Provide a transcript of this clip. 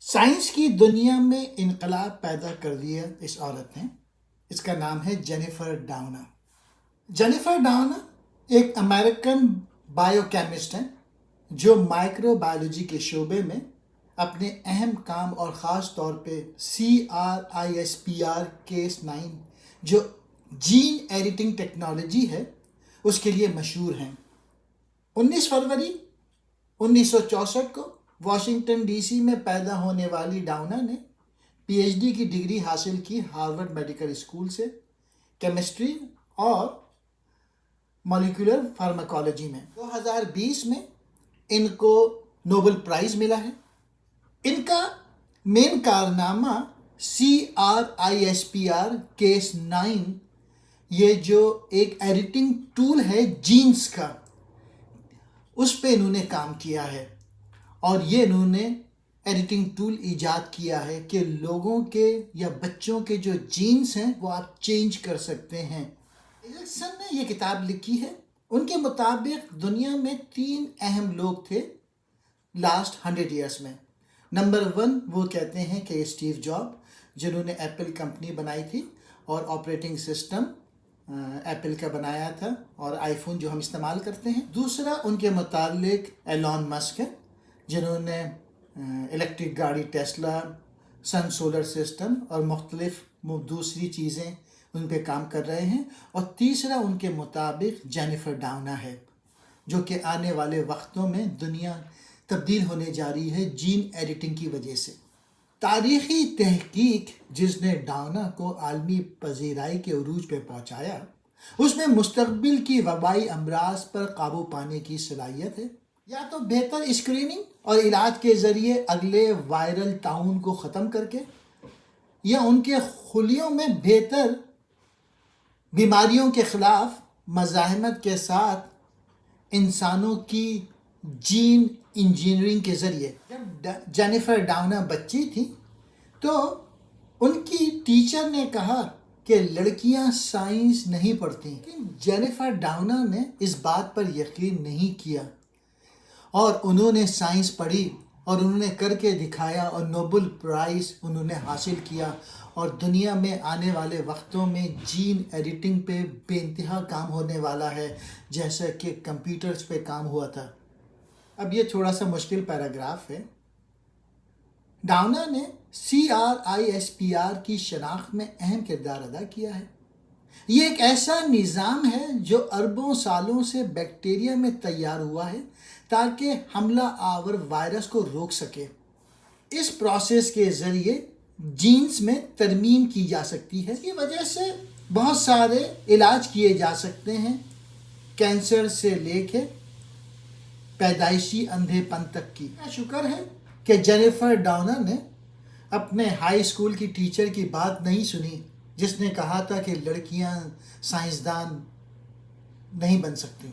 Science کی دنیا میں انقلاب پیدا کر دیا اس عورت نے. اس کا نام ہے جینیفر ڈاؤنا. جینیفر ڈاؤنا ایک امریکن بائیو کیمسٹ ہیں جو مائکرو بایولوجی کے شعبے میں اپنے اہم کام اور خاص طور پہ CRISPR Cas9 جو جین ایڈیٹنگ ٹیکنالوجی ہے اس کے لیے مشہور ہیں. 19 فروری 1964 کو واشنگٹن DC میں پیدا ہونے والی ڈاؤنا نے PhD کی ڈگری حاصل کی ہارورڈ میڈیکل اسکول سے کیمسٹری اور مالیکولر فارماکولوجی میں. 2020 میں ان کو نوبل پرائز ملا ہے. ان کا مین کارنامہ CRISPR Cas9 یہ جو ایک ایڈیٹنگ ٹول ہے جینز کا اس پہ انہوں نے کام کیا ہے اور یہ انہوں نے ایڈیٹنگ ٹول ایجاد کیا ہے کہ لوگوں کے یا بچوں کے جو جینز ہیں وہ آپ چینج کر سکتے ہیں. ایزکسن نے یہ کتاب لکھی ہے. ان کے مطابق دنیا میں 3 اہم لوگ تھے لاسٹ 100 ایئرس میں. نمبر 1 وہ کہتے ہیں کہ اسٹیو جاب جنہوں نے ایپل کمپنی بنائی تھی اور آپریٹنگ سسٹم ایپل کا بنایا تھا اور آئی فون جو ہم استعمال کرتے ہیں. دوسرا ان کے متعلق ایلون مسک ہے جنہوں نے الیکٹرک گاڑی ٹیسلا، سن سولر سسٹم اور مختلف دوسری چیزیں ان پہ کام کر رہے ہیں. اور تیسرا ان کے مطابق جینیفر ڈاؤنا ہے جو کہ آنے والے وقتوں میں دنیا تبدیل ہونے جا رہی ہے جین ایڈیٹنگ کی وجہ سے. تاریخی تحقیق جس نے ڈاؤنا کو عالمی پذیرائی کے عروج پہ پہنچایا اس میں مستقبل کی وبائی امراض پر قابو پانے کی صلاحیت ہے. یا تو بہتر اسکریننگ اور علاج کے ذریعے اگلے وائرل تعاون کو ختم کر کے یا ان کے خلیوں میں بہتر بیماریوں کے خلاف مزاحمت کے ساتھ انسانوں کی جین انجینئرنگ کے ذریعے. جب جینیفر ڈاؤنا بچی تھی تو ان کی ٹیچر نے کہا کہ لڑکیاں سائنس نہیں پڑھتی. لیکن جینیفر ڈاؤنا نے اس بات پر یقین نہیں کیا اور انہوں نے سائنس پڑھی اور انہوں نے کر کے دکھایا اور نوبل پرائز انہوں نے حاصل کیا. اور دنیا میں آنے والے وقتوں میں جین ایڈیٹنگ پہ بے انتہا کام ہونے والا ہے جیسا کہ کمپیوٹرز پہ کام ہوا تھا. اب یہ تھوڑا سا مشکل پیراگراف ہے. ڈاؤنا نے CRISPR کی شناخت میں اہم کردار ادا کیا ہے. یہ ایک ایسا نظام ہے جو اربوں سالوں سے بیکٹیریا میں تیار ہوا ہے تاکہ حملہ آور وائرس کو روک سکے. اس پروسیس کے ذریعے جینز میں ترمیم کی جا سکتی ہے. اس کی وجہ سے بہت سارے علاج کیے جا سکتے ہیں کینسر سے لے کے پیدائشی اندھے پن تک کی. شکر ہے کہ جینیفر ڈاؤنا نے اپنے ہائی اسکول کی ٹیچر کی بات نہیں سنی جس نے کہا تھا کہ لڑکیاں سائنسدان نہیں بن سکتی.